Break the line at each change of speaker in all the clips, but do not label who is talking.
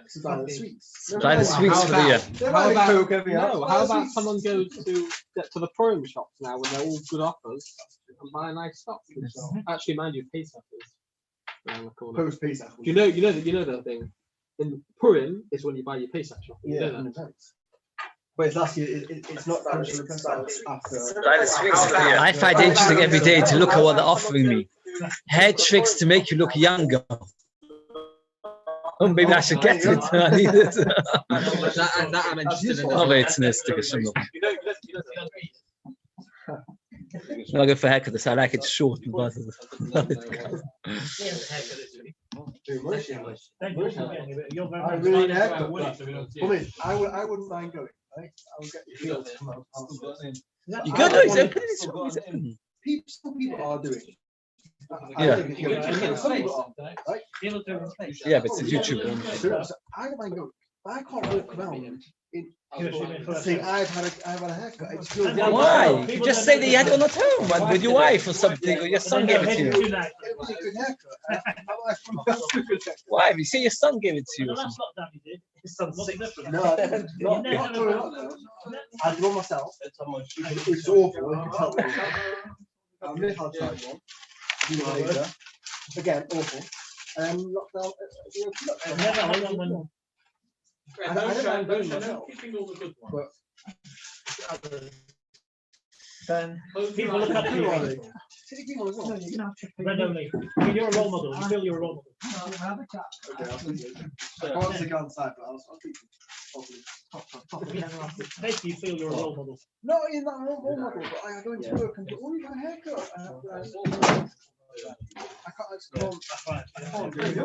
Supply the sweets.
Supply the sweets for the year.
How
about someone goes to the Purim shops now when they're all good offers and buy a nice stock? Actually, mind you, Pesach is around the corner.
Post Pesach.
You know the thing. In Purim is when you buy your Pesach shop. You know that.
But it's last year. It's not after.
I find it interesting every day to look at what they're offering me. Hair tricks to make you look younger. Oh, maybe I should get it. I need it.
that I'm interested in.
Oh, wait, it's nice to get some look. I'll go for haircut. I like it short.
I really need a haircut. I wouldn't mind going. Right? I would get the field tomorrow.
You go do it.
Some people are doing it.
Yeah.
Right?
Yeah, but it's a YouTube.
So I don't mind going. But I can't walk around saying I've had a haircut. It's feels
Why? You just say that you had it on the home with your wife or something, or your son gave it to you.
It was a good haircut.
Why? You say your son gave it to you or something.
No, not I draw myself. It's awful. You can tell me. I'll try one. Later. Again, awful. Lockdown. I don't mind myself.
People look at you. Red only. You're a role model. You feel you're a role model.
I can't take on side, but I'll keep it.
Make you feel you're a role model.
No, you're not a role model, but I go into work and go, oh, you got a haircut. I can't do it.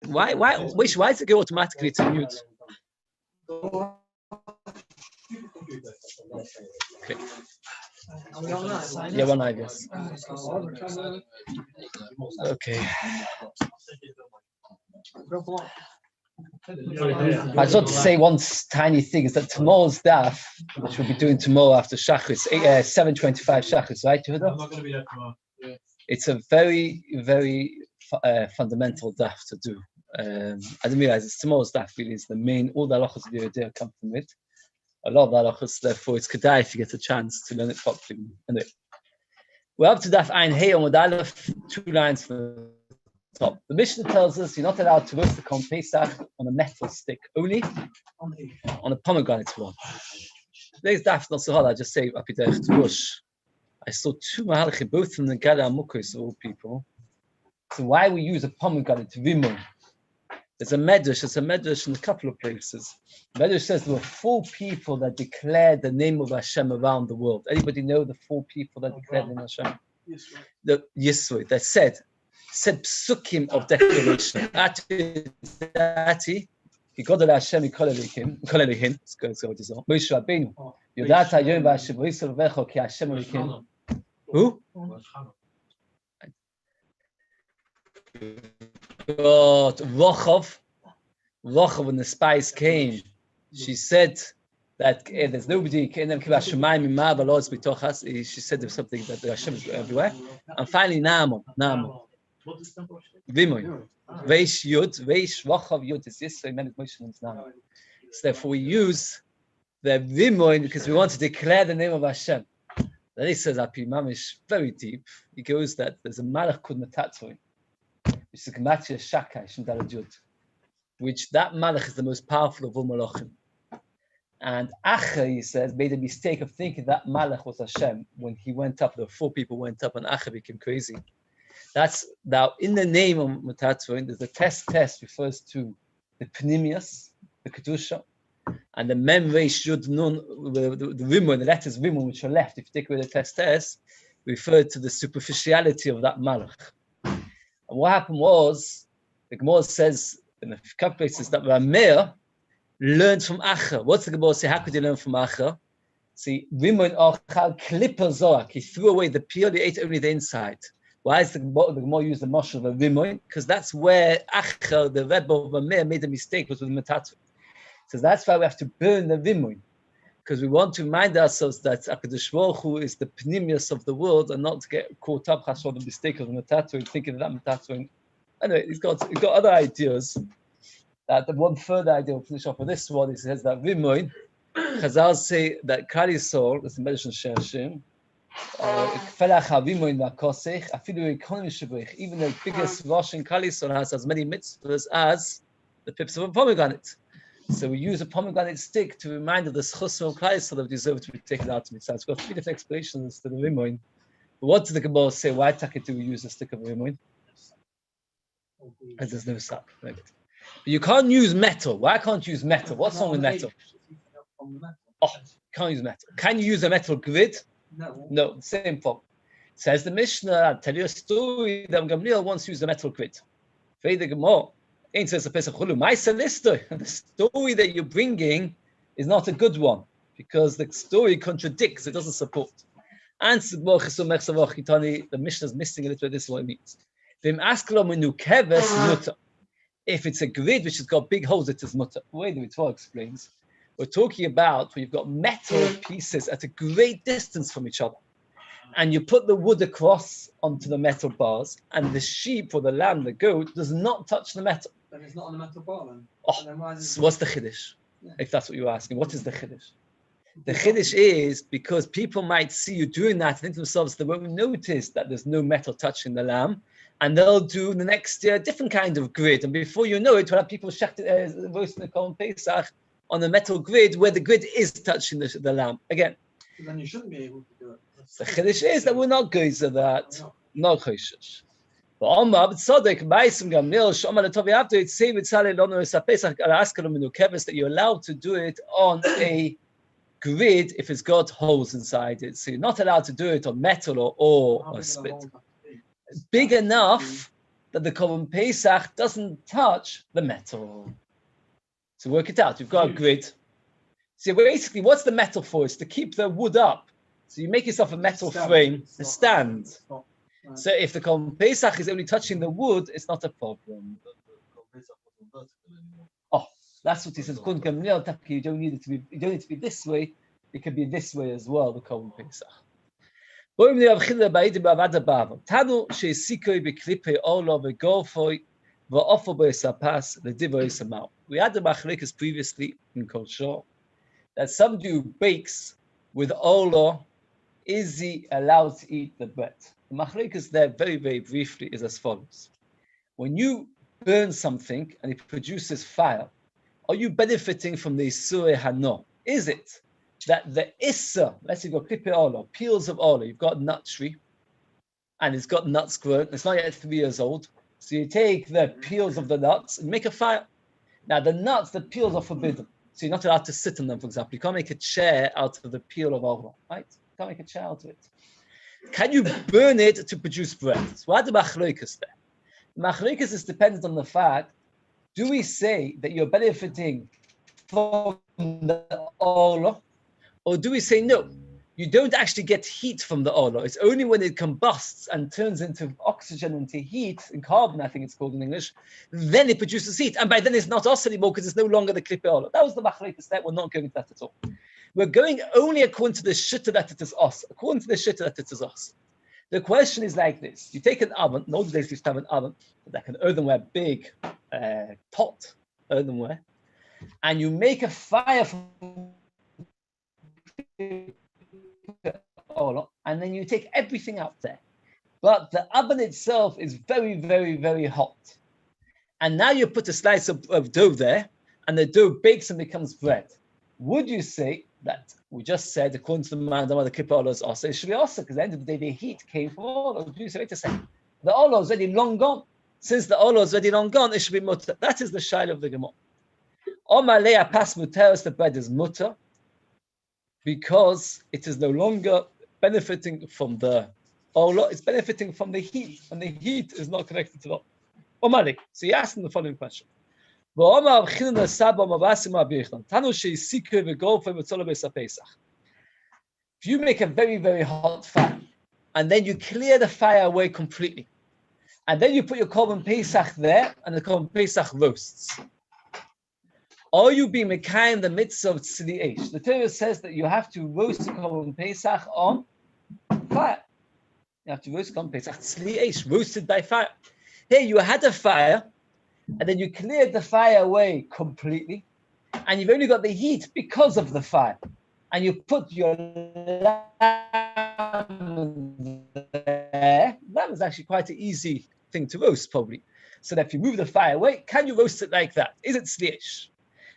Why does it go automatically to mute? Okay. Yeah, one eye, yes. Okay. I just want to say one tiny thing is that tomorrow's daf, which we'll be doing tomorrow after Shachris, 7:25 Shachris, right, Yehuda?
I'm not going to be there tomorrow. Yeah.
It's a very, very fundamental daf to do. I didn't realize it's tomorrow's daf really is the main. All the halachos of the Yehuda come from it. A lot of the halachos, therefore, it's kedai if you get a chance to learn it properly. Anyway, we're up to daf Ein Hey on Aleph, 2 lines from the top. The Mishnah tells us you're not allowed to roast the corn Pesach on a metal stick, only on a pomegranate one. Today's daf not so hard. I just say up there to Rush. I saw 2 mahalachim, both from the Gada Mukos of all people. So why we use a pomegranate vimon? There's a medrash in a couple of places. The medrash says there were 4 people that declared the name of Hashem around the world. Anybody know the 4 people that declared the name of Hashem? The Yisroel, that said psukim of declaration. Ati, Yigodel Hashem Yikol Elohim. Let's go with this one. Moshe Rabbeinu. Yodata Yomi Hashem Yisroel Vecho Ki Hashem Elohim. Who? God, Rochov, when the spies came, she said that there's nobody. She said there's something that the Hashem is everywhere. And finally, Namo. Vimoy. Veish Yud, Veish Rochov Yud is this, so many Moshe Namo. So therefore, we use the Vimoy because we want to declare the name of Hashem. Then he says, Api Mamish, very deep. He goes that there's a Malach Kud Matatzoi, which is a Gematria Shakai Shem Dalad Yud, which that Malach is the most powerful of all Malachim. And Acha, he says, made a mistake of thinking that Malach was Hashem when he went up. The 4 people went up, and Acha became crazy. That's now in the name of Metatron. There's the test refers to the Pnimius, the Kedusha, and the Mem Reish Yud Nun, the Rimon, the letters Rimon which are left. If you take away the test, refer to the superficiality of that Malach. And what happened was, the Gemara says in a couple places that Rameir learned from Acha. What's the Gemara say? How could you learn from Acha? See, Rimon Achal Klipper Zorak. He threw away the peel, he ate only the inside. Why is the Gemara use the mashal of a Rimon? Because that's where Acha, the Rebbe of Rameir, made a mistake, was with Metatron. So that's why we have to burn the Rimon. Because we want to remind ourselves that HaKadosh Baruch Hu is the Pnimius of the world, and not to get caught up on the mistake of the Metatron, thinking that Metatron. Anyway, he's got other ideas. That the one further idea, we'll finish off with this one, he says that Rimon, Chazal say that Kali Sol, that's the medicine Shashim, even the biggest Rosh in Kali Sol has as many mitzvahs as the pips of a pomegranate. So we use a pomegranate stick to remind of the schus of Kali Sol that deserve to be taken out of mitzvah. It's got 3 different explanations to the Rimon. But what does the Gemara say? Why do we use a stick of Rimon? And there's no sap. Right? But you can't use metal. Why can't you use metal? What's wrong with metal? Oh, can't use metal. Can you use a metal grid? No, same problem. Says the Mishnah, I'll tell you a story that Gamliel once used a metal grid. The story that you're bringing is not a good one because the story contradicts, it doesn't support. And the Mishnah is missing a little bit. This is what it means. If it's a grid which has got big holes, it is mutter. The way the Ritva explains, we're talking about where you've got metal pieces at a great distance from each other. And you put the wood across onto the metal bars, and the sheep or the lamb, the goat, does not touch the metal.
Then it's not on the metal bar then.
So what's the chiddush? Yeah. If that's what you're asking, what is the chiddush? The chiddush is because people might see you doing that and think to themselves, they won't notice that there's no metal touching the lamb, and they'll do the next year a different kind of grid. And before you know it, we'll have people roasting the Korban Pesach on the metal grid where the grid is touching the lamb. Again,
so then you shouldn't be able to do it.
The chiddush is that we're not going to that. No choshesh. But Omar b'tzodek b'aysim gamnil shomar letovi after it say v'tzalei lono esapesach ala askalom menukeves that you're allowed to do it on a grid if it's got holes inside it. So you're not allowed to do it on metal or split. Big enough that the Korban Pesach doesn't touch the metal. So work it out. You've got a grid. So basically, what's the metal for? It's to keep the wood up. So you make yourself a metal frame, a stand. So if the Korban Pesach is only touching the wood, it's not a problem. Oh, that's what he says. You don't need it to be. You don't need to be this way. It could be this way as well. The Korban Pesach. We had the machlekes previously in Kol Shor that somebody who bakes with olah, is he allowed to eat the bread? The machlekes there, very, very briefly, is as follows. When you burn something and it produces fire, are you benefiting from the Isurei Hano? Is it that the Issa, let's say you've got klippe olah, peels of olah, you've got nut tree, and it's got nuts grown, it's not yet 3 years old, so you take the peels of the nuts and make a fire. Now the nuts, the peels are forbidden, so you're not allowed to sit on them, for example. You can't make a chair out of the peel of olah, right? You can't make a chair out of it. Can you burn it to produce bread? So what are the machlokes there? The machlokes is dependent on the fact, do we say that you're benefiting from the olah, or do we say no? You don't actually get heat from the olah. It's only when it combusts and turns into oxygen, into heat, in carbon, I think it's called in English, then it produces heat. And by then it's not us anymore because it's no longer the klippe olah. That was the machlokes there. We're not going to that at all. We're going only according to the shitta that it is us. According to the shitta that it is us. The question is like this. You take an oven. In old days we used to have an oven, like an earthenware, big pot, earthenware, and you make a fire from and then you take everything out there. But the oven itself is very, very, very hot. And now you put a slice of dough there, and the dough bakes and becomes bread. Would you say that we just said, according to the man, the Kippur Olah is also, it should be also, because at the end of the day, the heat came from Olah. Would you say, wait a second, the Olah is already long gone. Since the Olah is already long gone, it should be mutter. That is the shaila of the Gemara. Omalei pas muteros, the bread is mutter, because it is no longer benefiting from the Olah, it's benefiting from the heat, and the heat is not connected to the Omalei. So you ask him the following question. If you make a very, very hot fire, and then you clear the fire away completely, and then you put your korban Pesach there, and the korban Pesach roasts, are you being mekayim in the midst of tzli eish? The Torah says that you have to roast the korban Pesach on fire. You have to roast the korban Pesach tzli eish, roasted by fire. Here you had a fire, and then you cleared the fire away completely, and you've only got the heat because of the fire, and you put your lamb there. That was actually quite an easy thing to roast, probably. So that if you move the fire away, can you roast it like that? Is it tzliyesh?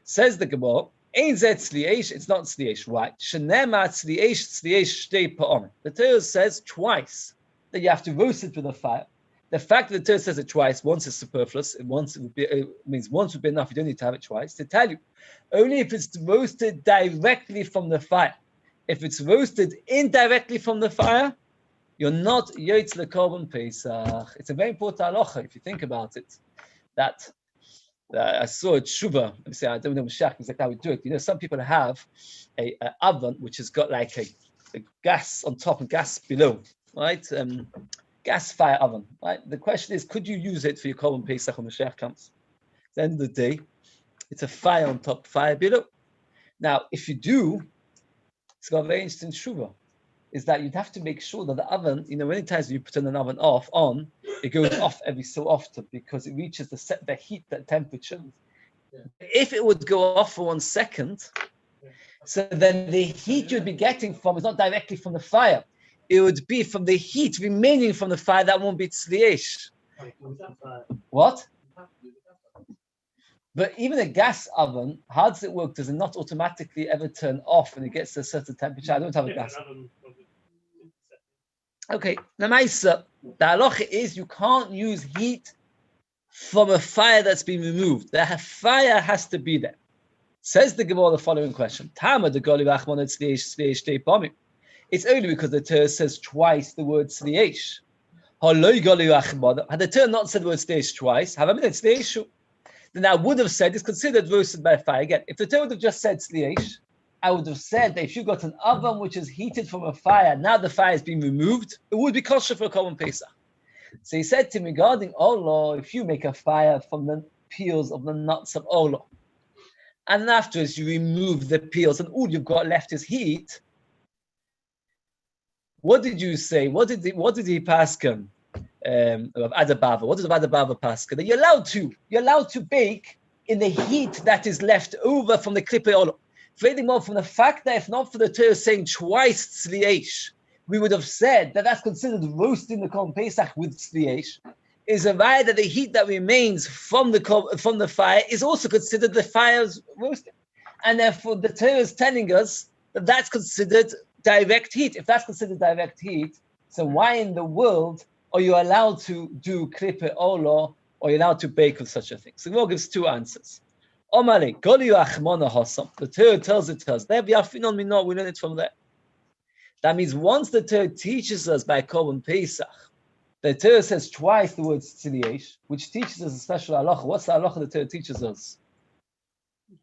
Says the Gemara, Ein zeh tzliyesh, it's not tzliyesh, right? Shenema tzliyesh, tzliyesh shtei pa'om. The Torah says twice that you have to roast it with a fire. The fact that the Torah says it twice, once is superfluous, and once it would be, means once would be enough, you don't need to have it twice, to tell you, only if it's roasted directly from the fire. If it's roasted indirectly from the fire, you're not yotz lekorban Pesach. It's a very important halacha if you think about it. That I saw at Shuva, let me say, I don't know exactly how we do it. You know, some people have a oven which has got like a gas on top and gas below, right? Gas fire oven, right? The question is, could you use it for your korban Pesach when Mashiach comes? At the end of the day, it's a fire on top, fire below. Now, if you do, it's got a very interesting shuva, is that you'd have to make sure that the oven, you know, many times when you put an oven on, it goes off every so often because it reaches the heat, that temperature. Yeah. If it would go off for 1 second, so then the heat you'd be getting from is not directly from the fire. It would be from the heat remaining from the fire. That won't be tzliyesh. What? But even a gas oven, how does it work? Does it not automatically ever turn off when it gets to a certain temperature? I don't have a gas oven. Okay, Namaisa, the halacha is you can't use heat from a fire that's been removed. The fire has to be there. Says the Gemara the following question. It's only because the Torah says twice the word tzliyesh. Had the Torah not said the word tzliyesh twice, then I would have said it's considered roasted by fire. Again, if the Torah would have just said tzliyesh, I would have said that if you got an oven which is heated from a fire, now the fire is being removed, it would be kosher for a korban Pesach. So he said to me, regarding Olah, if you make a fire from the peels of the nuts of Olah, and afterwards you remove the peels and all you've got left is heat, what did you say? What did he paskin of Adabava? What did Adabava paskin? That you're allowed to bake in the heat that is left over from the klippei Olah. Furthermore, from the fact that if not for the Torah saying twice tzliyesh, we would have said that that's considered roasting the korban Pesach with tzliyesh, is a raya that the heat that remains from the fire is also considered the fire's roasting, and therefore the Torah is telling us that that's considered direct heat. If that's considered direct heat, so why in the world are you allowed to do klippei Olah, or you're allowed to bake with such a thing? So Gemara gives two answers. Omale, the Torah tells it to us. We learn it from there. That means once the Torah teaches us by korban Pesach, the Torah says twice the word tzliyesh, which teaches us a special halacha. What's the halacha the Torah teaches us? It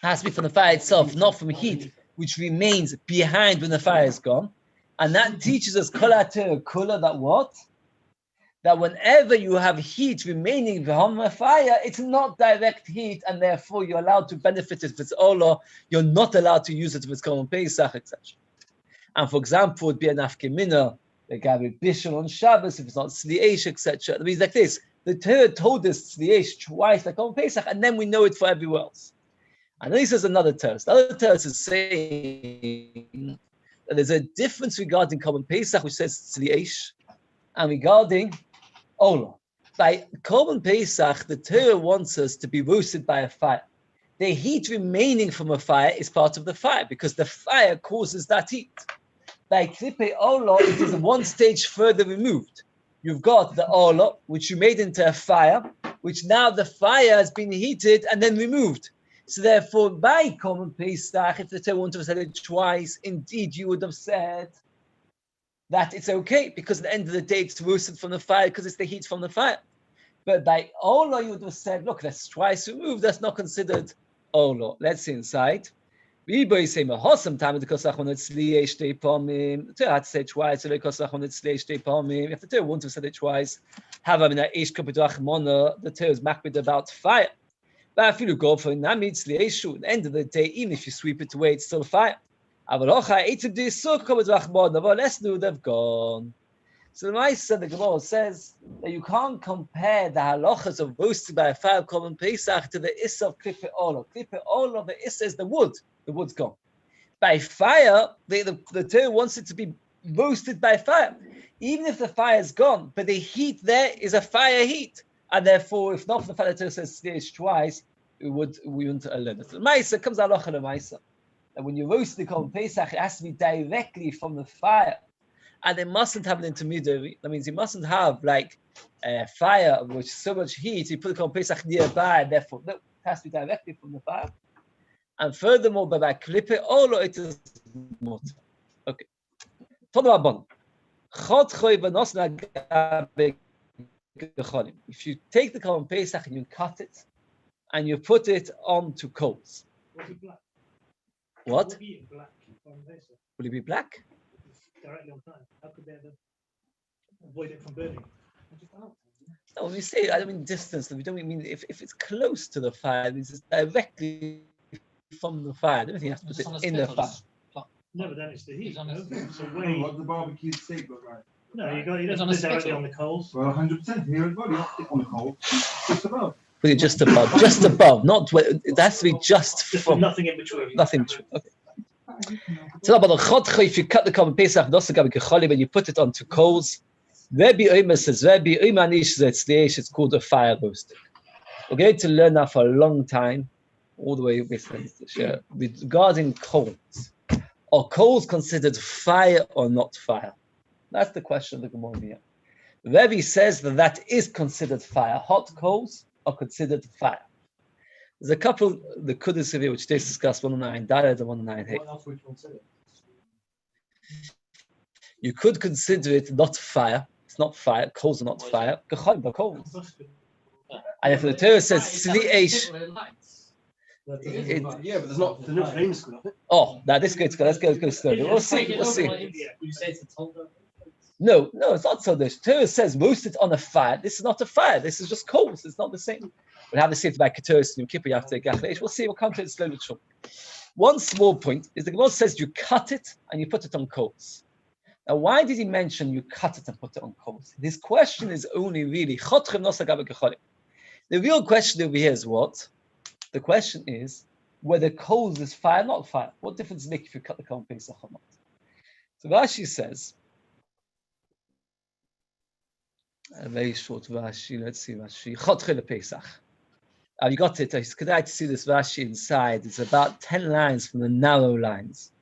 has to be from the fire itself, not from heat, which remains behind when the fire is gone. And that teaches us kol Torah kula, that what? That whenever you have heat remaining behind the fire, it's not direct heat, and therefore you're allowed to benefit it if it's Olah. You're not allowed to use it if it's korban Pesach, etc. And for example, it would be an afkemina, the Gabi Bishul on Shabbos, if it's not tzliyesh, etc. It means like this: the Torah told us tzliyesh twice, like korban Pesach, and then we know it for everywhere else. And then he says another Torah. The other Torah is saying that there's a difference regarding korban Pesach, which says tzliyesh, and regarding Olah. By korban Pesach, the Torah wants us to be roasted by a fire. the heat remaining from a fire is part of the fire because the fire causes that heat. By klipe ola, it is one stage further removed. You've got the ola, which you made into a fire, which now the fire has been heated and then removed. So therefore, by common Pesach, if the Torah wouldn't have said it twice, indeed you would have said that it's okay, because at the end of the day, it's roasted from the fire because it's the heat from the fire. But by ola, you would have said, look, that's twice removed, that's not considered ola. Let's see inside. Beis say sometimes because I want to say the Torah had to say it twice, so because I want to say if the Torah wouldn't have said it twice, have I mean the Torah is makbid about fire. But if you go for at the end of the day, even if you sweep it away, it's still fire. But let's do they've gone. So the Maisa, the Gemara says that you can't compare the halachas of roasted by a fire common Pesach to the issa of klipe ola. Klipe ola, the issa is the wood. The wood's gone. By fire, the Torah wants it to be roasted by fire. Even if the fire is gone, but the heat there is a fire heat. And therefore, if not for the fire, the Torah says stage twice, we wouldn't learn it. The Maisa comes out of the Maisa. And when you roast the common Pesach, it has to be directly from the fire. And it mustn't have an intermediary. That means you mustn't have like a fire which is so much heat, you put the common Pesach nearby, and therefore no, it has to be directly from the fire. And furthermore, by klipe ola, it is not. Okay. If you take the common Pesach and you cut it, and you put it onto coals.
Was it black?
What?
Will it be black from Pesach?
Will it be black?
Directly on time. How could they avoid it from burning?
No, when we say, I don't mean distance, we don't mean if it's close to the fire, it's directly from the fire. I don't think you have to put it in the fire.
No, but then it's the heat.
It's on
No?
the-
So way.
What the barbecue steak look like?
No, you don't
It's on
put
a
it directly
spittle.
on the coals.
Well, 100% here as well. You have to put it on the coal. Just about.
Put it just above, not where, it has to be just
Just
from,
nothing in between.
nothing between. Okay. So about the chodcha, if you cut the common Pesach, and you put it onto coals, Rabbi Yomi says, Rabbi Yomi it's called a fire roasting. We're going to learn that for a long time, all the way regarding coals. Are coals considered fire or not fire? That's the question of the Gemara here. Rabbi says that is considered fire. Hot coals are considered fire. There's a couple, the Kudus of it, which they discussed 109 Daled and 109 Hey.
What else would you consider?
You could consider it not fire. It's not fire. Coals are not fire. Gecholim are coals. And if the Torah says Sli Eish,
Yeah, but there's no flames going on.
oh, now this goes. Let's go slowly. We'll see.
Would you say it's a tolda?
No, it's not so. The Torah says roast it on a fire. This is not a fire. This is just coals. It's not the same. We'll have the same by Keturis and Kippur after Gachleish. We'll see. We'll come to it slowly. One small point is the Gemara says you cut it and you put it on coals. Now, why did he mention you cut it and put it on coals? This question is only really the real question over here is what? The question is whether coals is fire, not fire. What difference does it make if you cut the coal on Pesach or not? So Rashi says, a very short Rashi. Let's see Rashi. Chotche Pesach. You got it. It's good to see this Rashi inside. It's about 10 lines from the narrow lines.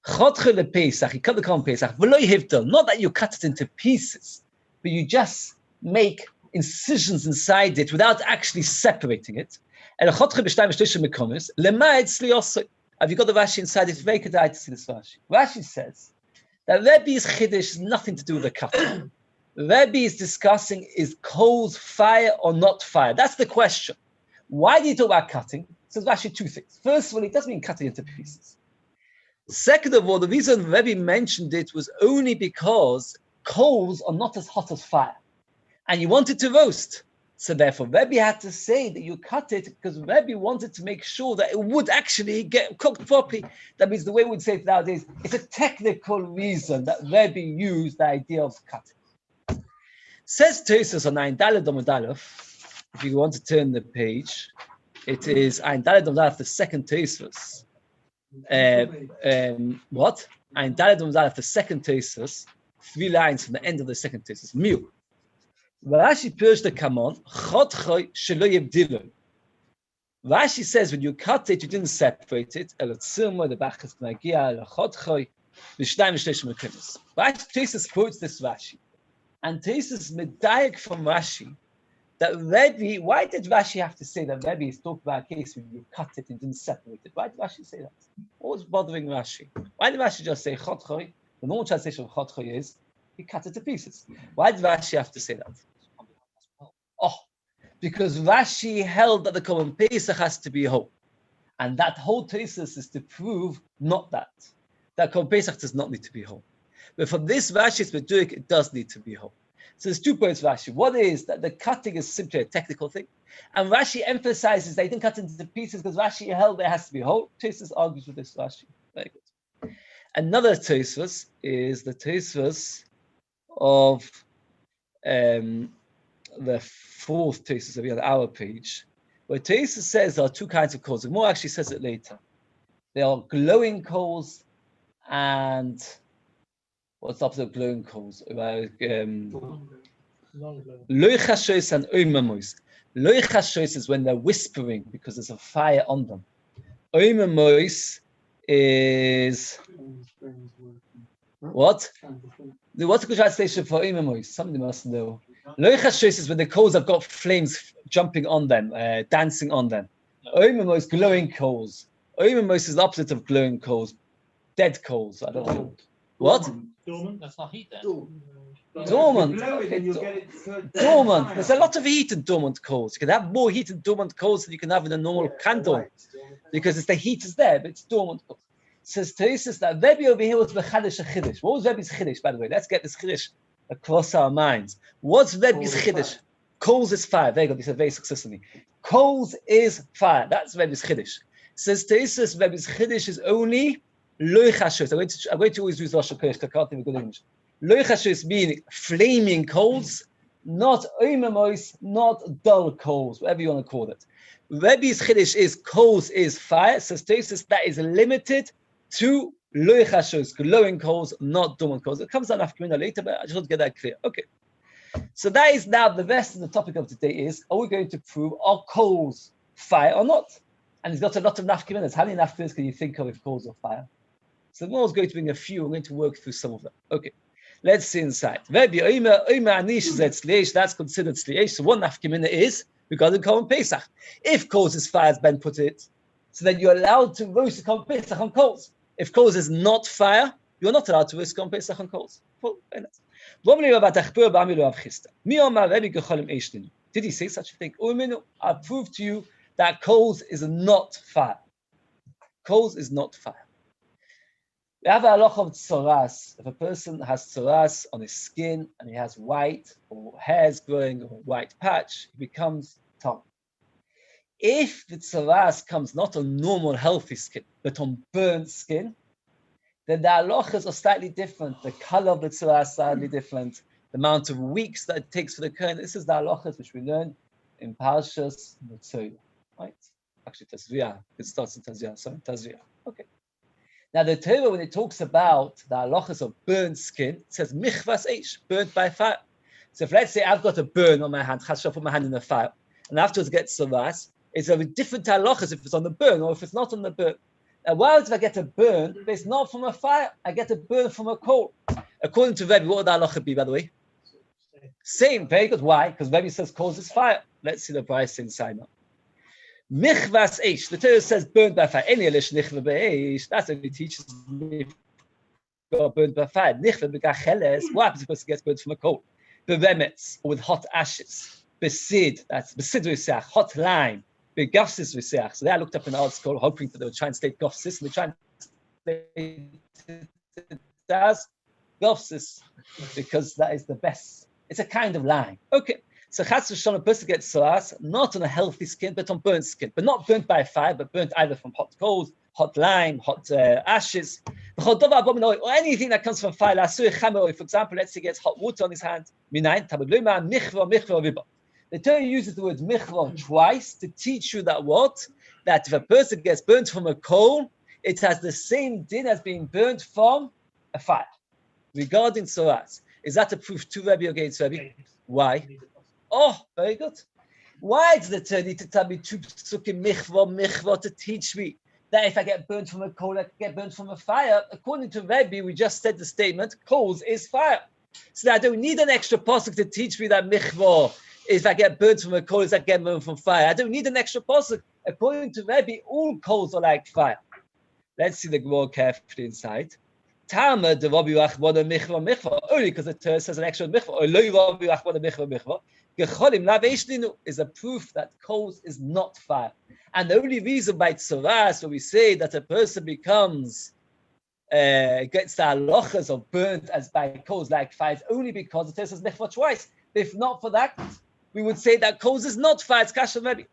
Chotche Pesach. You cut the coal on Pesach. Not that you cut it into pieces, but you just make incisions inside it without actually separating it. And have you got the Rashi inside? It's very good to see this Rashi. Rashi says that Rabbi's chiddush has nothing to do with the cutting. Rabbi is discussing is coals fire or not fire? That's the question. Why do you talk about cutting? Says Rashi two things. First of all, it doesn't mean cutting into pieces. Second of all, the reason Rabbi mentioned it was only because coals are not as hot as fire. And you wanted to roast. So therefore, Rabbi had to say that you cut it because Rabbi wanted to make sure that it would actually get cooked properly. That means the way we would say it nowadays, it's a technical reason that Rabbi used the idea of cutting. Says Tosfos on Ein Daled Amud Aleph, if you want to turn the page, it is Ein Daled Amud Aleph, the second Tosfos. What? Ein Daled Amud Aleph, the second Tosfos, 3 lines from the end of the second Tosfos. Miu. Rashi purged the Kamon, Chotchoi Shelo Yebdilo. Rashi says when you cut it, you didn't separate it. The Tosfos quotes this Rashi, and Tosfos medayek from Rashi that Rabbi. Why did Rashi have to say that Rabbi is talking about a case when you cut it and didn't separate it? Why did Rashi say that? What was bothering Rashi? Why did Rashi just say chot choy? The normal translation of chot choy is he cut it to pieces. Why did Rashi have to say that? Oh, because Rashi held that the Korban Pesach has to be whole. And that whole thesis is to prove not that. That Korban Pesach does not need to be whole. But from this Rashi's Meduik, it does need to be whole. So there's 2 points, Rashi. One is that the cutting is simply a technical thing. And Rashi emphasizes that he didn't cut into pieces because Rashi held it has to be whole. Tosfos argues with this Rashi. Very good. Another Tosfos is the Tosfos of the 4th Tosfos on our page, where Tosfos says there are 2 kinds of coals. The Gemara actually says it later. There are glowing coals and what's the opposite of glowing coals? Loichashos and oimamois. Loichashos is when they're whispering because there's a fire on them. Oimamois is what? What's a good translation for oimamois? Somebody must know. Loichashos is when the coals have got flames jumping on them, dancing on them. Oimamois, glowing coals. Oimamois is the opposite of glowing coals. Dead coals. I don't know. What?
Dormant? That's not heat then.
Dormant. Dormant. There's a lot of heat in dormant coals. You can have more heat in dormant coals than you can have in a normal candle, because it's the heat is there, but it's dormant coals. Says Tosfos that Rabbi over here was Mechadish a Chiddush. What was Rabbi's Chiddush, by the way? Let's get this Chiddush across our minds. What's Rabbi's Chiddush? Coals is fire. Very good. He said very successfully. Coals is fire. That's Rabbi's Chiddush. Says Tosfos, Rabbi's Chiddush is only Loichashos. I'm going to always use Rosh Hashanah because I can't think of good English. Loichashos meaning flaming coals, not oimamois, not dull coals, whatever you want to call it. Rabbi's Chiddush is coals is fire. Says Tosfos that is limited to Loichashos, glowing coals, not dormant coals. It comes down after later, but I just want to get that clear. Okay. So that is now the rest of the topic of today is, are we going to prove are coals fire or not? And he's got a lot of nafkaminas. How many nafkaminas can you think of if coals are fire? So Noah's going to bring a few. We're going to work through some of them. Okay, let's see inside. That's considered sliesh. So one nafkamina is regarding Korban Pesach. If coals is fire, as Ben put it, so then you're allowed to roast the Korban Pesach on coals. If coals is not fire, you're not allowed to roast Korban Pesach on coals. Did he say such a thing? I prove to you that coals is not fire. Coals is not fire. We have a halacha of tzoras. If a person has tzoras on his skin and he has white or hairs growing or a white patch, he becomes tum. If the tzoras comes not on normal healthy skin, but on burnt skin, then the halachas are slightly different. The color of the tzoras is slightly different. The amount of weeks that it takes for the current. This is the halachas which we learn in Parshas Mitzvah. Right? Actually, Tazriah. It starts in Tazriah. Sorry, Tazriah. Okay. Now, the Torah, when it talks about the halachas of burnt skin, it says michvas eish, burnt by fire. So if let's say I've got a burn on my hand, I put my hand in the fire, and afterwards get tzoras, it's a different halachas if it's on the burn or if it's not on the burn. Now, why if I get a burn, but it's not from a fire, I get a burn from a coal. According to Rabbi, what would the halacha be, by the way? Same, very good. Why? Because Rabbi says coals is fire. Let's see the Beis inside now. Michvas eish. The Torah says burnt by fire. Any elish nichva beish. That's only teaches me burnt by fire. Nichva begacheles. What happens if a person gets burnt from a coal? Beremetz, or with hot ashes. Besid. That's besid v'seach. Hot lime. Begafsis v'seach. So there I looked up in the article, hoping that they would translate gafsis, and they translate it as gafsis because that is the best. It's a kind of lime. Okay. So Chas v'Shalom, a person gets tzoras, not on a healthy skin, but on burnt skin. But not burnt by fire, but burnt either from hot coals, hot lime, hot ashes, or anything that comes from fire. For example, let's say he gets hot water on his hand. The Torah uses the word michva twice to teach you that what? That if a person gets burnt from a coal, it has the same din as being burnt from a fire. Regarding tzoras. Is that a proof to Rabbi or against Rabbi? Why? Oh, very good. Why does the Torah need to tell me 2 psukim michvah to teach me that if I get burnt from a coal, I can get burnt from a fire? According to Rabbi, we just said the statement, coals is fire. So I don't need an extra pasuk to teach me that michvah, if I get burnt from a coal, I get burnt from fire. I don't need an extra pasuk. According to Rabbi, all coals are like fire. Let's see the Gemara carefully inside. Tama de Rabbi Achbona michvah, only because the Torah says an extra michvah, or lo Rabbi Achbona michvah. Gecholim lav eishlinu is a proof that coals is not fire. And the only reason by tzoras, where we say that a person becomes, gets the halachas of burnt as by coals like fire, is only because the Torah says michvah twice. If not for that, we would say that coals is not fire, it's kasher maybe.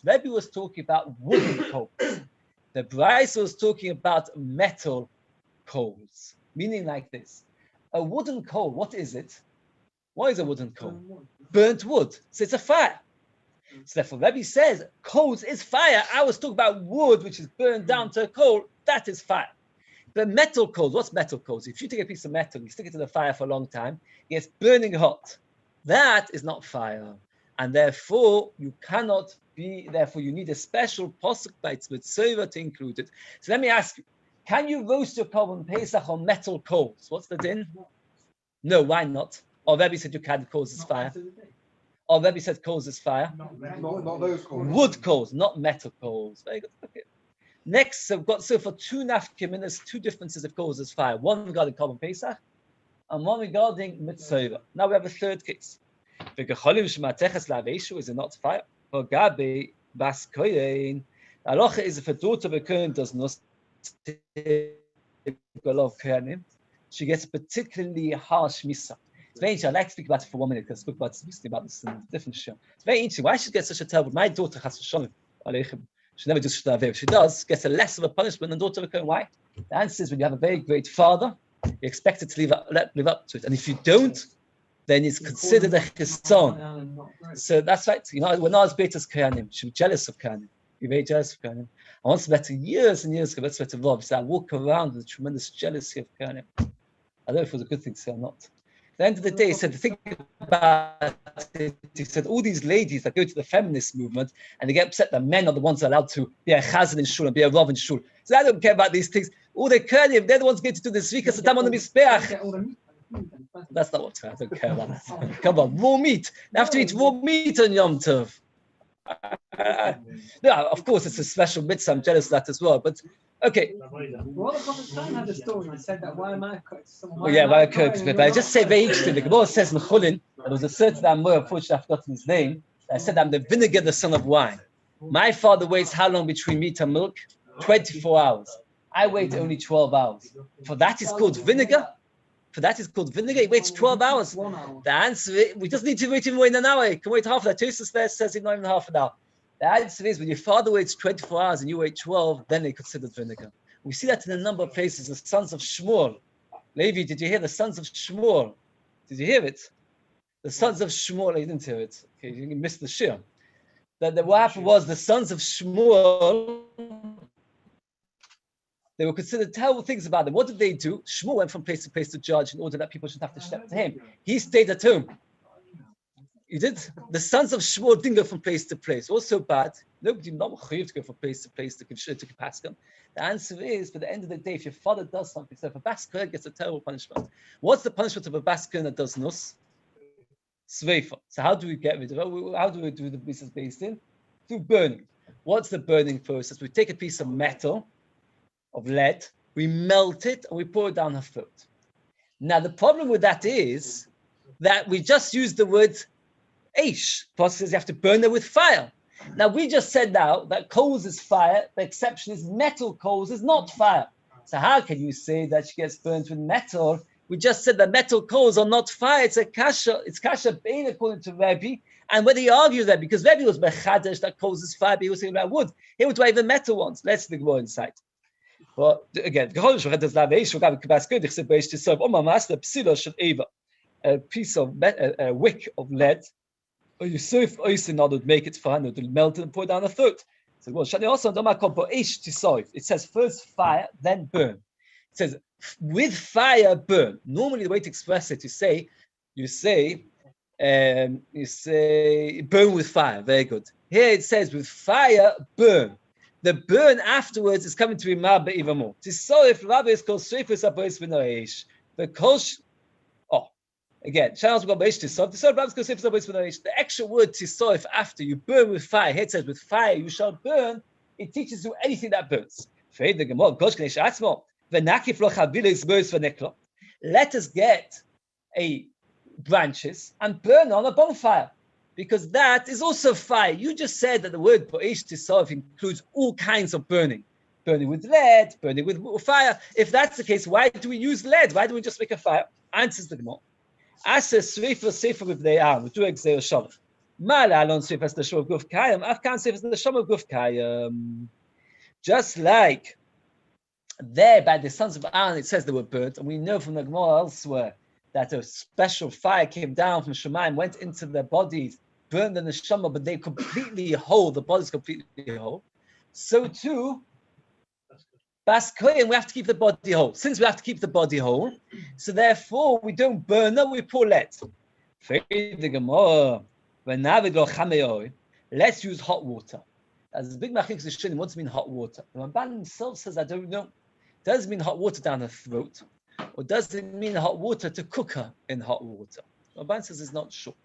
Maybe was talking about wooden coals. The Beis was talking about metal coals, meaning like this. A wooden coal, what is it? What is a wooden coal? Burnt wood. So it's a fire. So therefore, Rabbi says, coals is fire. I was talking about wood, which is burned down to a coal. That is fire. But metal coals, what's metal coals? If you take a piece of metal, you stick it to the fire for a long time, it's burning hot. That is not fire. And therefore, you cannot be, therefore, you need a special posuk by tzmitzova to include it. So let me ask you, can you roast your korban Pesach on metal coals? What's the din? No, why not? Or Rabbi said you can't, coals is fire. Or Rabbi said coals is fire.
Not those coals.
Wood coals, not metal coals. Very good. Okay. Next, so we've got for 2 nafkim, there's 2 differences of coals as fire. One regarding korban Pesach, and one regarding mitzvah. Now we have a third case. The gecholim shemateches laveishu is it not fire? For Gabi bas koyin, the halacha is if a daughter of a kohen does not she gets a particularly harsh misa. It's very interesting. I'd like to speak about it for 1 minute because I spoke about this in a different show. It's very interesting. Why she gets such a terrible? My daughter has a she never does shtavev. If she does, gets a less of a punishment than the daughter of a kohen. Why? The answer is when you have a very great father, you're expected to live up to it. And if you don't, then it's considered a chisan. So that's right. You know, when I was Beitas Kohanim, she was jealous of Kohanim. Be very jealous of Kohanim. I once met her years and years ago. That's what Rob said. I walk around with a tremendous jealousy of Kohanim. I don't know if it was a good thing to say or not. At the end of the day, he said, the thing about it, he said, all these ladies that go to the feminist movement and they get upset that men are the ones that are allowed to be a chazan in shul and be a rav in shul. So I don't care about these things. All the Kohanim, they're the ones going to do the zrikas satam on the mizbeach. That's not what I don't care about that. Come on, raw meat. They have to eat raw meat on Yom Tov. Yeah, of course, it's a special mitzvah. I'm jealous of that as well. But okay.
Well, the Prophet had a story. He said that why am I cooked?
Well, yeah, why I cooked. But I just say very interesting. The Gemara says in Chulin, there was a certain Amor, unfortunately I've forgotten his name. I said I'm the vinegar, the son of wine. My father waits how long between meat and milk? 24 hours. I wait only 12 hours. For that is called vinegar. For that is called vinegar. He waits 12 hours. The answer is, we just need to wait even more than an hour. You can wait half an hour. Tosus there says it's not even half an hour. The answer is, when your father waits 24 hours and you wait 12, then they consider vinegar. We see that in a number of places. The sons of Shmuel. Levi, did you hear the sons of Shmuel? Did you hear it? The sons of Shmuel. You didn't hear it. Okay, you missed the shiur. What happened was the sons of Shmuel, they were considered terrible things about them. What did they do? Shmuel went from place to place to judge in order that people shouldn't have to step to him. He stayed at home. You did? The sons of Shmuel didn't go from place to place. Also bad. Nobody not chayiv to go from place to place to give shir to Paskan. The answer is, by the end of the day, if your father does something, so if a bas kohen gets a terrible punishment, what's the punishment of a bas kohen that does nus? Sveifa. So how do we get rid of it? How do we do the pieces based in? Through burning. What's the burning process? We take a piece of metal, of lead, we melt it, and we pour it down her throat. Now, the problem with that is that we just used the word Aish. Paul says you have to burn it with fire. Now, we just said now that coals is fire. The exception is metal coals is not fire. So how can you say that she gets burnt with metal? We just said that metal coals are not fire. It's a kasha. It's kasha bein according to Rabbi. And whether he argues that, because Rabbi was mechadesh that coals is fire, but he was saying about wood. He would even metal ones. Let's think more inside. Well, again, a piece of a wick of lead, or you serve ice in order to make it fine, or to melt it and pour it down the throat. So, well, it says first fire, then burn. says, with fire burn. Normally, the way to express it, you say, burn with fire. Very good. Here it says, with fire burn. The burn afterwards is coming to be marbe even more. So if Rabbi is called Sreifus Abois V'Noish, the Kolsh. Again, the extra word tisoif after you burn with fire. Here it says with fire you shall burn. It teaches you anything that burns. Let us get branches and burn on a bonfire, because that is also fire. You just said that the word bo'ish tisoif includes all kinds of burning. Burning with lead, burning with fire. If that's the case, why do we use lead? Why do we just make a fire? Answers the Gemara. Asa srifa sefer with they are. We do exer shalom. Mala alon srifa the shom of guf kayam. Afkan srifa the shom of guf kayam. Just like there by the sons of Aaron, it says they were burnt, and we know from the Gemara elsewhere that a special fire came down from Shemayim, went into their bodies, burned the neshama, but they completely whole. The body's completely whole. So too. And we have to keep the body whole. Since we have to keep the body whole, so therefore we don't burn, no, we pour lead. Let's use hot water. As a big machik is what does it mean hot water? The Ramban himself says, I don't know. Does it mean hot water down her throat? Or does it mean hot water to cook her in hot water? The Ramban says it's not sure.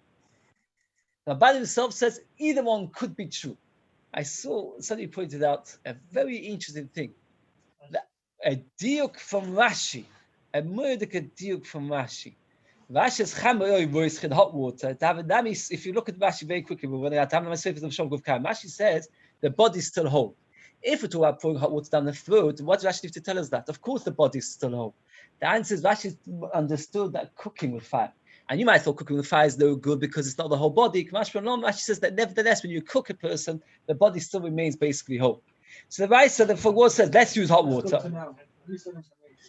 The Ramban himself says either one could be true. I saw somebody pointed out a very interesting thing. A diuk from Rashi, a murder diuk from Rashi. Rashi is chamoy in hot water. If you look at Rashi very quickly, we're running out of time. Rashi says the body's still whole. If we're talking about pouring hot water down the throat, what does Rashi have to tell us that? Of course, the body's still whole. The answer is Rashi understood that cooking with fire. And you might have thought cooking with fire is no good because it's not the whole body. Rashi says that nevertheless, when you cook a person, the body still remains basically whole. So the Beis, the Fogor says, let's use hot water.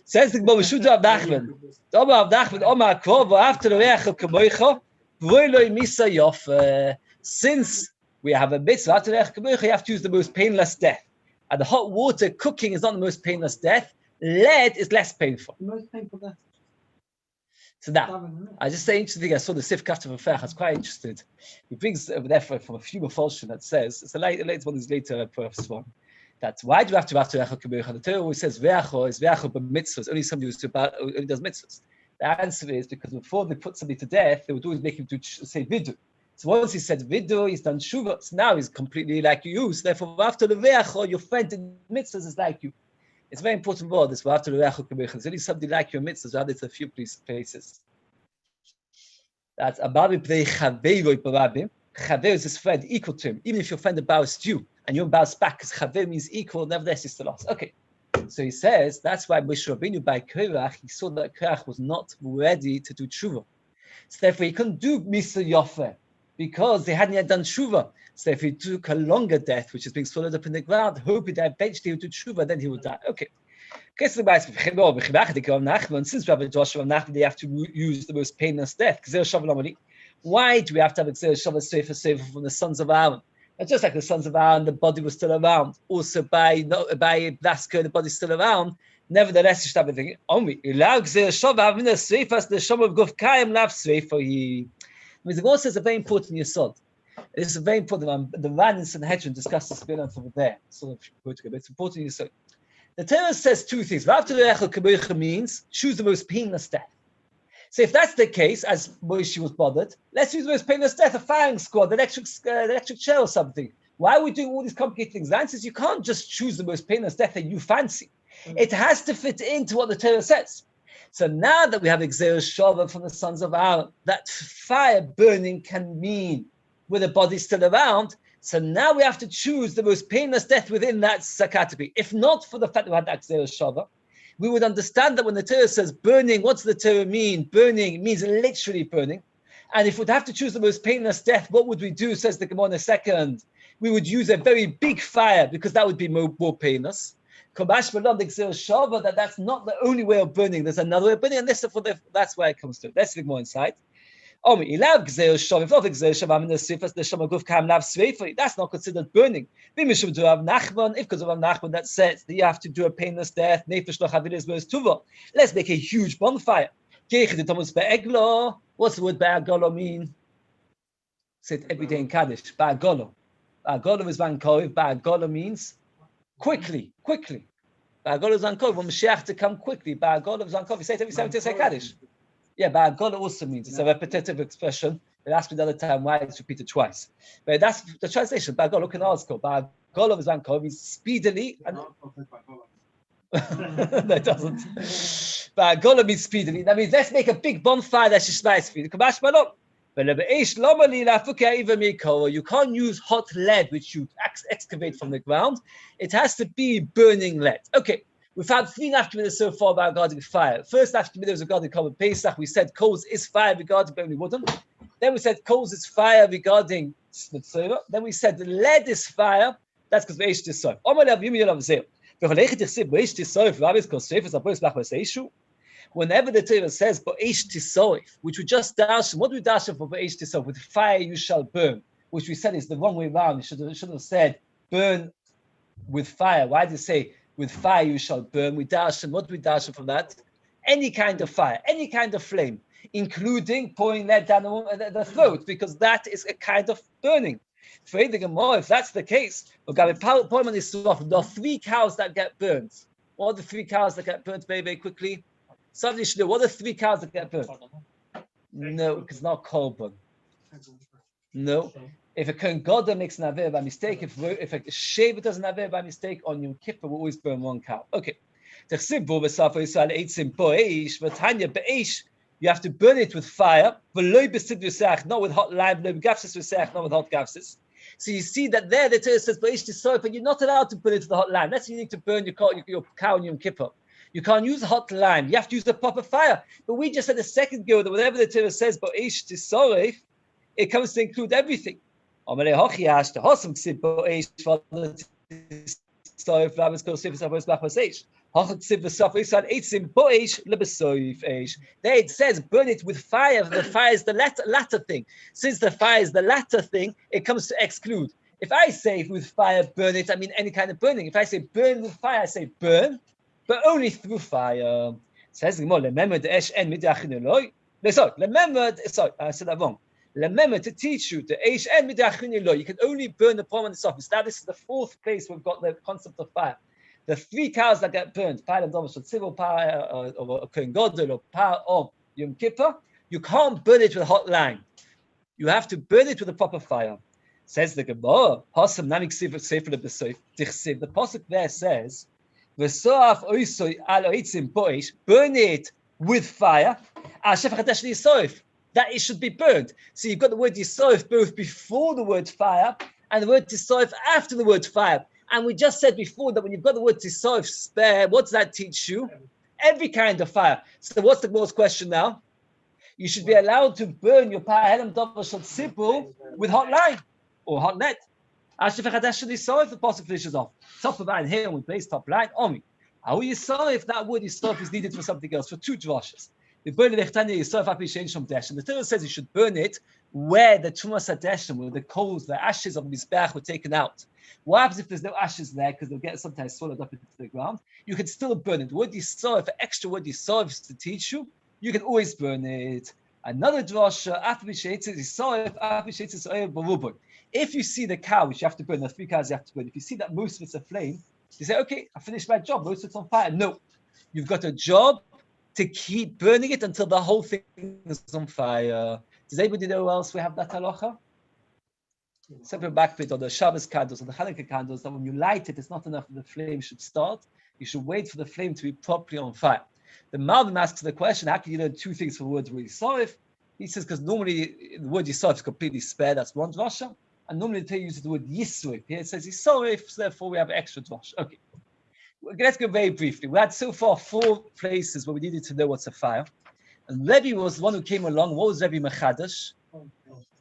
Says the Gemara, Shuda of Nachman. Omar of Nachman, Omar Kov, after the Reach of Kamoicha, Vroiloi Misa Yof. Since we have a mitzvah, after the Reach of Kamoicha, you have to use the most painless death. And the hot water cooking is not the most painless death. Lead is less painful.
The most painful death.
So now, I just say interesting thing. I saw the Sif Kafta of I was quite interested. He brings over there from a few Mepholshin that says, it's the latest one is later, perhaps one. That's why do we have to Recha Kamoicha? The Torah always says Ve'acho is Ve'acho b'mitzvahs. Only somebody who only does mitzvahs. The answer is because before they put somebody to death, they would always make him to say vidu. So once he said vidu, he's done shuva. So now he's completely like you. So therefore, after the Ve'acho, your friend in mitzvahs is like you. It's a very important word. This after the Recha Kamoicha. There's only somebody like you in mitzvahs. Rather, it's a few places. That's Ababi Pnei Chaveiroi Barabim. Chaver is his friend, equal to him. Even if your friend embarrassed you and you embarrassed back, because Chaver means equal, nevertheless it's the loss. Okay. So he says that's why Moshe Rabbeinu by Korach, he saw that Korach was not ready to do tshuva. So therefore he couldn't do Misa Yofer because they hadn't yet done tshuva. So if he took a longer death, which is being swallowed up in the ground, hoping that eventually he would do tshuva, then he would die. Okay. Since Rabbi Joshua and Nachman, they have to use the most painless death. Why do we have to have a sefer from the sons of Aaron? And just like the sons of Aaron, the body was still around. Also by Blasker, the body's still around. Nevertheless, you should have a thing. The Gemara says a very important yesod. This is a very important. The Ran in Sanhedrin discussed this bit over there. So it's important yesod. The Torah says two things. Means choose the most painless death. So if that's the case, as Moshe was bothered, let's use the most painless death, a firing squad, the electric chair or something. Why are we doing all these complicated things? The answer is you can't just choose the most painless death that you fancy. It has to fit into what the Torah says. So now that we have Exer Shova from the sons of Aaron, that fire burning can mean with the body still around. So now we have to choose the most painless death within that category. If not for the fact that we had the Exer Shova, we would understand that when the Torah says burning, what's the Torah mean? Burning means literally burning. And if we'd have to choose the most painless death, what would we do, says the Gemara in a second? We would use a very big fire because that would be more painless. That's not the only way of burning. There's another way of burning, and that's where it comes to. Let's look more inside. Omi, ilav gzeil shom, if not gzeil shom, I'm in the sifas, the shom aguf kam lav sveifri. That's not considered burning. Bimishum to have nachman, if because of nachman that says that you have to do a painless death, nefesh lo chavilis beis tuva. Let's make a huge bonfire. What's the word ba'agolo mean? Say it every day in Kaddish. Ba'agolo. Ba'agolo is bankov. Ba'agolo means quickly. Ba'agolo is bankov. When Mashiach to come quickly. Ba'agolo is bankov. You say it every time you say Kaddish. Yeah, ba'agolo also means it's a repetitive expression. They asked me the other time why it's repeated twice. But that's the translation. Ba'agolo can ask. Ba'agolo is bankov means speedily. And no, it doesn't. But Gola means speedily. That means let's make a big bonfire that's just nice for you. You can't use hot lead which you excavate from the ground. It has to be burning lead. Okay, we found 3 nafkaminas so far about regarding fire. First nafkamina was regarding common Pesach. We said coals is fire regarding burning wooden. Then we said coals is fire regarding smitzora. Then we said the lead is fire. That's because Beis is so. Whenever the Torah says Beis tisoif, which we just dash, what do we dash for Beis tisoif? With fire you shall burn, which we said is the wrong way around. You should have said burn with fire. Why did you say with fire you shall burn? We dash, and what do we dash from that? Any kind of fire, any kind of flame, including pouring lead down the throat, because that is a kind of burning. If that's the case, there are 3 cows that get burned. What are the 3 cows that get burnt very, very quickly? Somebody should know. What are the 3 cows that get burnt? No, it's not korban. No. If a Kohen Gadol makes an aver by mistake, if a shaver does an aver by mistake, on Yom Kippur we always burn 1 cow. Okay. You have to burn it with fire, not with hot lime, not with hot gafsis. So you see that there the Torah says, but you're not allowed to burn it with the hot lime. That's when you need to burn your cow in Yom Kippur. You can't use hot lime. You have to use the proper fire. But we just said the second go that whatever the Torah says, but it comes to include everything. There it says burn it with fire. The fire is the latter thing. Since the fire is the latter thing, it comes to exclude. If I say with fire burn it, I mean any kind of burning. If I say burn with fire, I say burn, but only through fire. Says remember the esh en midachineloi. Remember, sorry, I said that wrong. Remember to teach you the esh en midachineloi. You can only burn the palm on the surface. Now this is the 4th place we've got the concept of fire. The 3 cows that get burnt, fire of civil power or Kohen Gadol or power of Yom Kippur, you can't burn it with hot lime. You have to burn it with a proper fire. Says the Gemara, the pasuk there says, burn it with fire. That it should be burned. So you've got the word yisoif both before the word fire and the word yisoif after the word fire. And we just said before that when you've got the word tisoif spare, what does that teach you? Every kind of fire. So what's the most question now? You should be allowed to burn your pa'ahelim davar shel tzibur with hot lime or hot net. If the pasuk finishes off. Top of line here with base top line. Omi. How you saw if that word yisoif is needed for something else, for 2 drashas. The burn the Torah says you should burn it where the Tumas HaDeshem, where the coals, the ashes of the Mizbeach were taken out. What happens if there's no ashes there because they'll get sometimes swallowed up into the ground? You can still burn it. The word Yisroel, if an extra word Yisroel is to teach you, you can always burn it. Another drasha, if you see the cow, which you have to burn, the 3 cows you have to burn, if you see that most of it's aflame, you say, okay, I finished my job, most of it's on fire. No, you've got a job to keep burning it until the whole thing is on fire. Does anybody know who else we have that halacha? Separate backbit on the Shabbos candles or the Hanukkah candles, that when you light it, it's not enough that the flame should start. You should wait for the flame to be properly on fire. The Malvim asks the question, how can you learn 2 things from the word Yisroel? He says, because normally the word Yisroel is completely spare, that's 1 drasha, and normally they use the word Yisroel. Here it says Yisroel, so therefore we have extra drasha. Okay. Let's go very briefly. We had so far 4 places where we needed to know what's a fire. And Rabbi was the one who came along. What was Rabbi Mechadash?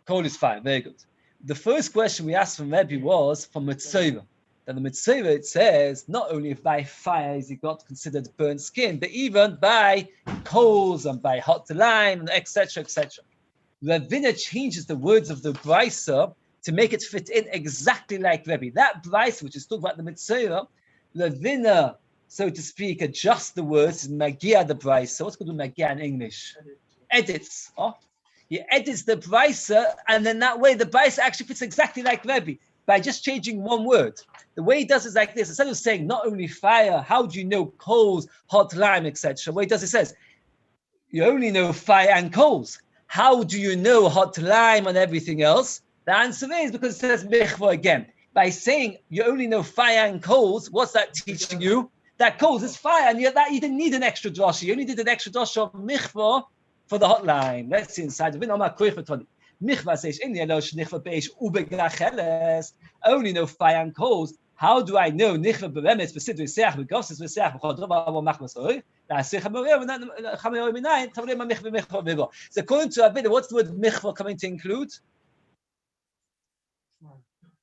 Coal is fire. Very good. The first question we asked from Rabbi was from Mitzvah. Then the Mitzvah, it says, not only if by fire is it got considered burnt skin, but even by coals and by hot lime, etc., etc. Ravina changes the words of the Brisa to make it fit in exactly like Rebbe. That Brisa, which is talking about the Mitzvah, Ravina, so to speak, adjusts the words, Magia the Brisa. What's called Magia in English? Edits. Oh? He edits the Brisa, and then that way the Brisa actually fits exactly like Rebbe by just changing one word. The way he does it is like this. Instead of saying not only fire, how do you know coals, hot lime, etc. What he does, it says, you only know fire and coals. How do you know hot lime and everything else? The answer is because it says michvah again. By saying you only know fire and coals, what's that teaching you? That coals is fire, and that you didn't need an extra drasha. You only did an extra drasha of michvah for the hot lime. Let's see inside. Only know fire and coals. How do I know nichva beremes b'sidrei seach b'gosses b'seach b'chodrova b'machmasoi? So according to Rabbi, what's the word michva coming to include?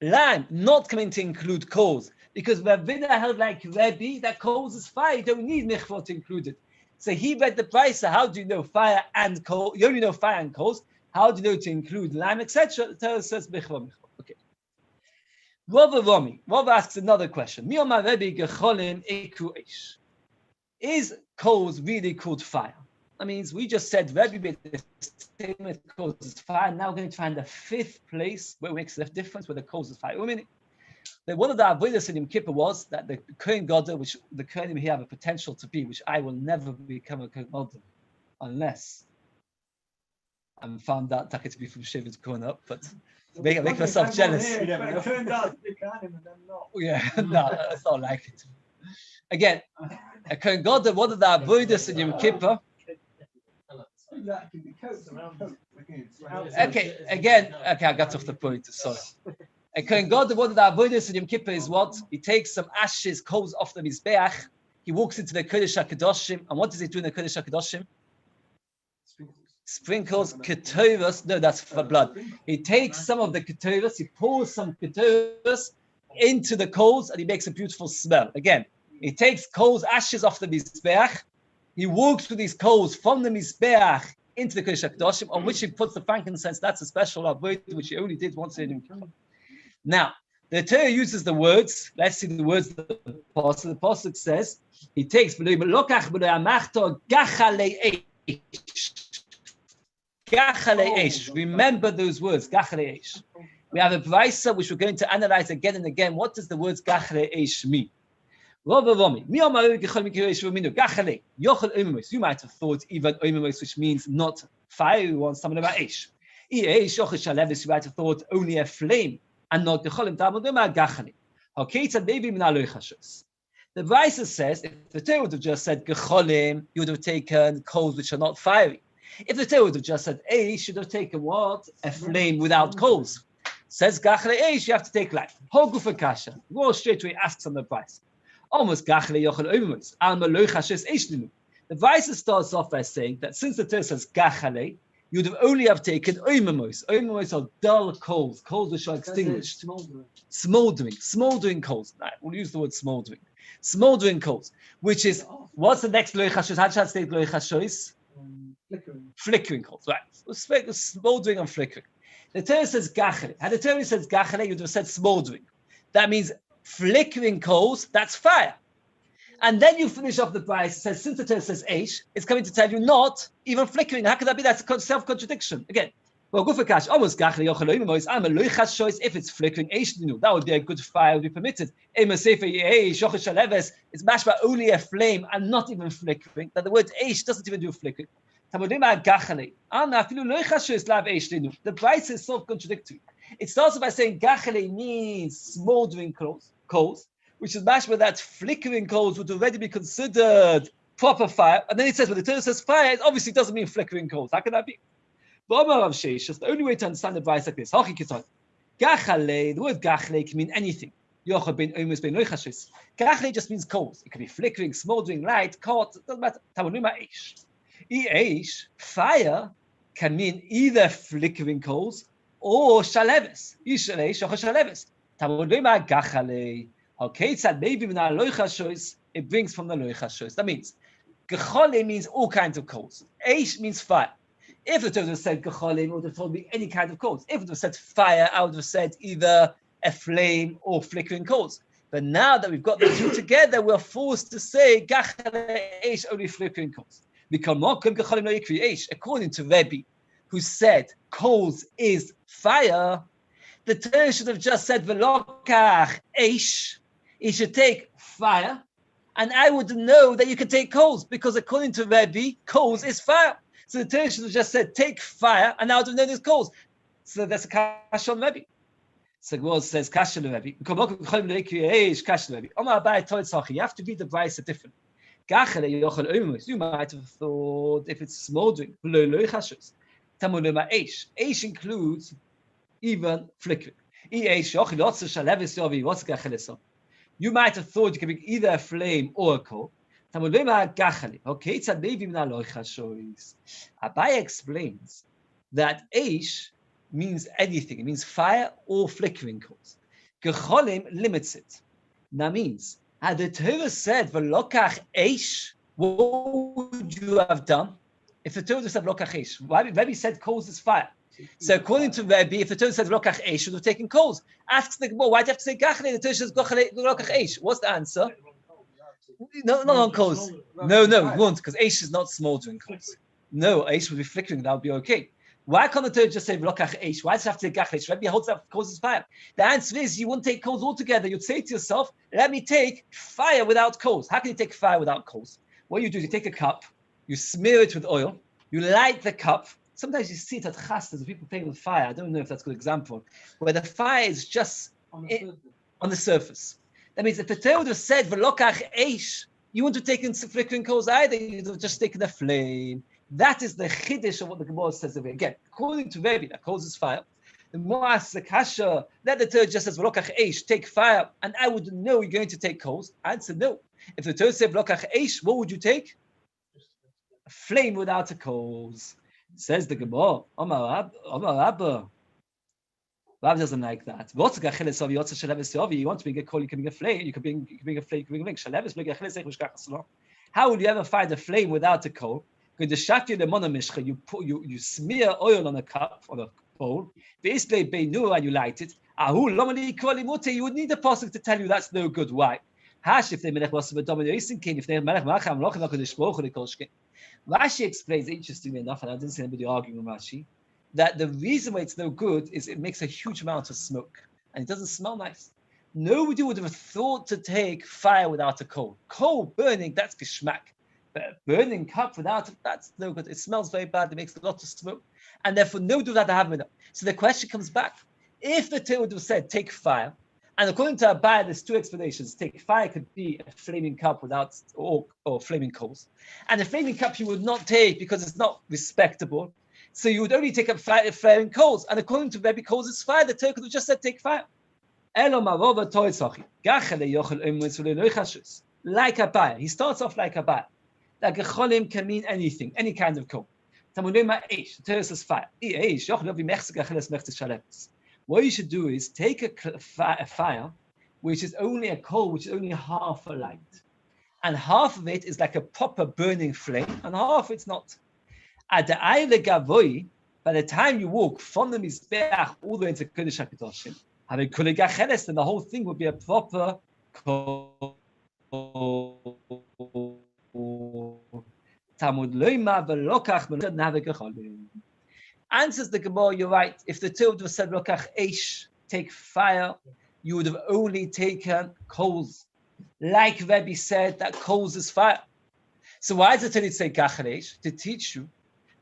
Lime, not coming to include coals. Because Rabbi held like Rabbi that coals is fire. You don't need michva to include it. So he read the price. So how do you know fire and coal? You only know fire and coals. How do you know to include lime, etc.? The Torah says michva. Okay. Rava asks another question. Is coals really called fire? That means we just said Rabbi made the statement coals is fire. Now we're going to find the fifth place where it makes the difference where the coals is fire. One of the avodas in Yom Kippur was that the Kohen Gadol, which the Kohenim here have a potential to be, which I will never become a Kohen Gadol unless I'm found out that to be from Shevet Kohen up, but make myself jealous. Yeah, no, that's not like it. Again, a Kohen Gadol, one of the avodas in Yom Kippur. Okay, I got off the point. Sorry. A Kohen Gadol, one of the avodas in Yom Kippur is what? He takes some ashes, coals off the Mizbeach. He walks into the Kodesh HaKadoshim, and what does he do in the Kodesh HaKadoshim? Sprinkles ketoros. No, that's for blood. He takes some of the ketoros, he pours some ketoros into the coals, and he makes a beautiful smell. Again, he takes coals, ashes off the Mizbeach. He walks with these coals from the Mizbeach into the Kodesh HaKadoshim, on which he puts the frankincense. That's a special avodah which he only did once in Yom Kippur. Now, the Torah uses the words. Let's see the words of the Pasuk. The Pasuk says, he takes, remember those words, we have a Brisa which we're going to analyze again and again. What does the words gachalei eish mean? You might have thought even oimimos, which means not fire, you want something about eish. You might have thought only a flame and not gecholim. The Brisa says if the Torah would have just said gecholim, you would have taken coals which are not fiery. If the Torah would have just said eish, you should have taken what? A flame without coals. Says gachalei eish, you have to take life. Hogufa kasha. Go straight away asks on the Brisa. Almost gachalei yochel oimimos. Alma lo chashes eish dinu. The Brisa starts off by saying that since the Torah says gachalei, you would have only have taken oimimos. Oimimos are dull coals, coals which are extinguished. Smoldering coals. Right, we'll use the word smoldering. Smoldering coals, which is, what's the next lo chashes? How should I say lo chashes? Flickering coals, right? Smoldering and flickering. The Torah says gachalei. Had the Torah says gachalei, you would have said smoldering. That means flickering coals, that's fire. And then you finish off the Brisa. It says, since the Torah says eish, it's coming to tell you not even flickering. How could that be? That's a self-contradiction. Again, well, if it's flickering, that would be a good fire, would be permitted. It's mashma only a flame and not even flickering. That the word eish doesn't even do flickering. The Brisa is self-contradictory. It starts by saying gachalei means smoldering coals, which is mashma that flickering coals would already be considered proper fire. And then it says, when the Torah says fire, it obviously doesn't mean flickering coals. How can that be? Just the only way to understand the Brisa like this. Gachalei, the word gachalei can mean anything. Gachalei just means coals. It can be flickering, smoldering, light, hot, it doesn't matter. Fire can mean either flickering coals or shaleves. It brings from the loichashos. That means gecholei means all kinds of coals. Eish means fire. If the Torah said gecholim, it would have told me any kind of coals. If it was said fire, I would have said either a flame or flickering coals. But now that we've got the two together, we're forced to say gachale eish, only flickering coals. According to Rabbi, who said coals is fire, the Torah should have just said velokach eish. He should take fire, and I would know that you can take coals, because according to Rabbi, coals is fire. So the Torah should have just said take fire, and I would have known there's coals. So that's a kasha on Rabbi. So Gemara says kasha on Rabbi. You have to read the Beis different. You might have thought if it's smoldering, eish includes even flickering. You might have thought you could be either a flame or a coal. Abai explains that eish means anything. It means fire or flickering coals. Gecholim limits it. That means, had the Torah said v'lokach eish, what would you have done? If the Torah said v'lokach eish, Rabbi said coals is fire. So according to Rabbi, if the Torah said v'lokach eish, should have taken coals. Asks the Gemara, why do you have to say gachale? The Torah says v'lokach eish. What's the answer? No, not on coals. No, it won't, because eish is not smoldering coals. No, eish would be flickering. That would be okay. Why can't the Torah just say v'lokach eish? Why does it have to say gachale? Rabbi holds up coals is fire. The answer is you wouldn't take coals altogether. You'd say to yourself, let me take fire without coals. How can you take fire without coals? What you do is you take a cup, you smear it with oil, you light the cup. Sometimes you see it at chastas, people playing with fire. I don't know if that's a good example, where the fire is just on the surface. That means if the Torah would have said v'lokach eish, you wouldn't have taken flickering coals either. You'd have just taken a flame. That is the chiddush of what the Gemara says over here. Again, according to Rabbi, that causes fire. The Gemara asks the kasha, that the Torah just says v'lokach eish, take fire, and I would know you're going to take coals. Answer no. If the Torah said v'lokach eish, what would you take? A flame without a coals. Says the Gemara, Omar Rabba. Rabbi doesn't like that. You want to bring a coal, you can bring a flame, you can bring a flame, you can bring a flame. How will you ever find a flame without a coal? You smear oil on a cup, on a bowl, and you light it. You would need a pasuk to tell you that's no good. Why? Rashi explains, interestingly enough, and I didn't see anybody arguing with Rashi, that the reason why it's no good is it makes a huge amount of smoke and it doesn't smell nice. Nobody would have thought to take fire without a coal. Coal burning, that's geschmack. But a burning cup without it, that's no good. It smells very bad, it makes a lot of smoke. And therefore, no do that to have it. So the question comes back. If the Torah would have said, take fire, and according to Rabbi, there's two explanations. Take fire could be a flaming cup without, or flaming coals. And a flaming cup you would not take because it's not respectable. So you would only take up flaming coals. And according to Rabbi, coals is fire. The Torah could have just said, take fire. Like a buyer. He starts off like a buyer. That gecholim can mean anything, any kind of coal. The Torah says fire. What you should do is take a fire, which is only a coal, which is only half a light. And half of it is like a proper burning flame, and half it's not. At the Eile Gavoi, by the time you walk from the Mizbeach all the way into Kodesh HaKadoshim, having Kule Gacheles, then the whole thing would be a proper coal. Talmud Loima Velokach Navegecholim. Answers the Gemara, you're right. If the Torah was said, Lokach Eish, take fire, you would have only taken coals. Like Rabbi said, that coals is fire. So why does the Torah say Gachal Eish? To teach you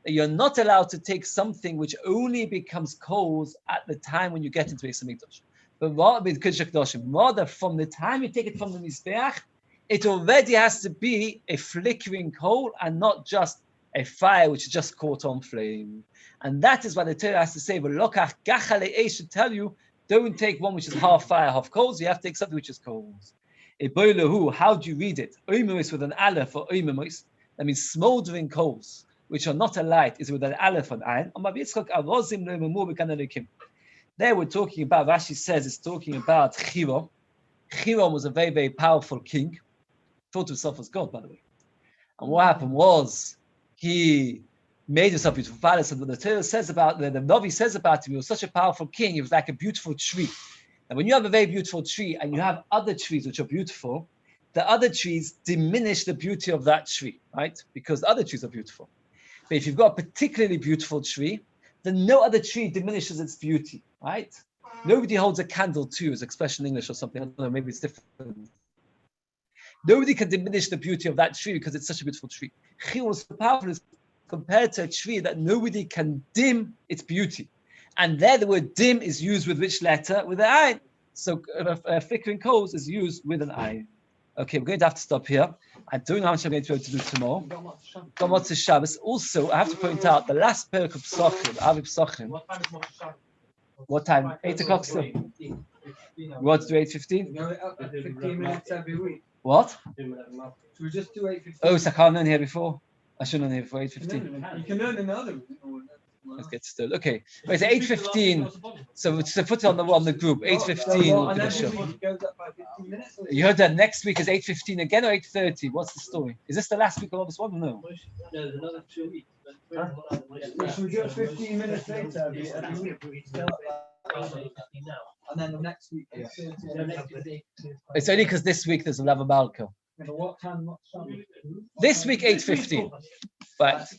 that you're not allowed to take something which only becomes coals at the time when you get into Beis Hamikdash. But rather from the time you take it from the Mizbeach, it already has to be a flickering coal and not just a fire which is just caught on flame. And that is why the Torah has to say, "V'lokach gachale eish," should tell you, don't take one which is half fire, half coals. You have to take something which is coals. How do you read it? Oimemis with an aleph or oimemis. That means smoldering coals, which are not a light, is with an aleph and ayin. There we're talking about, Rashi says it's talking about Shiur. Shiur was a very, very powerful king. Thought himself as God, by the way. And what happened was, he made himself beautiful palace. And what the Torah says about the Navi says about him, he was such a powerful king. He was like a beautiful tree. And when you have a very beautiful tree and you have other trees which are beautiful, the other trees diminish the beauty of that tree, right? Because the other trees are beautiful. But if you've got a particularly beautiful tree, then no other tree diminishes its beauty, right? Nobody holds a candle to, is expression in English or something. I don't know, maybe it's different. Nobody can diminish the beauty of that tree because it's such a beautiful tree. Chiyur was so powerful is compared to a tree that nobody can dim its beauty. And there the word dim is used with which letter? With an ayin. So flickering coals is used with an ayin. Okay, we're going to have to stop here. I don't know how much I'm going to be able to do tomorrow. Got Motzei Shabbos. Also, I have to point out the last parak of Pesachim, Avi Pesachim. What time? 8 o'clock still. We want to do 8:15?
15 minutes every week.
What?
So we just do 8:15.
Oh, so I can't learn here before. I should learn here before 8:15.
You can learn another.
Let's get started. Okay, wait, so 8:15. So put it on the group. 8:15.
And every week goes up by 15 minutes.
You heard that next week is 8:15 again or 8:30? What's the story? Is this the last week of this one? No.
There's another 2 weeks.
So we do it 15 minutes later every week. And then the next week is 30.
It's only because this week there's a Lava Balco.
What time?
This week 8:15. But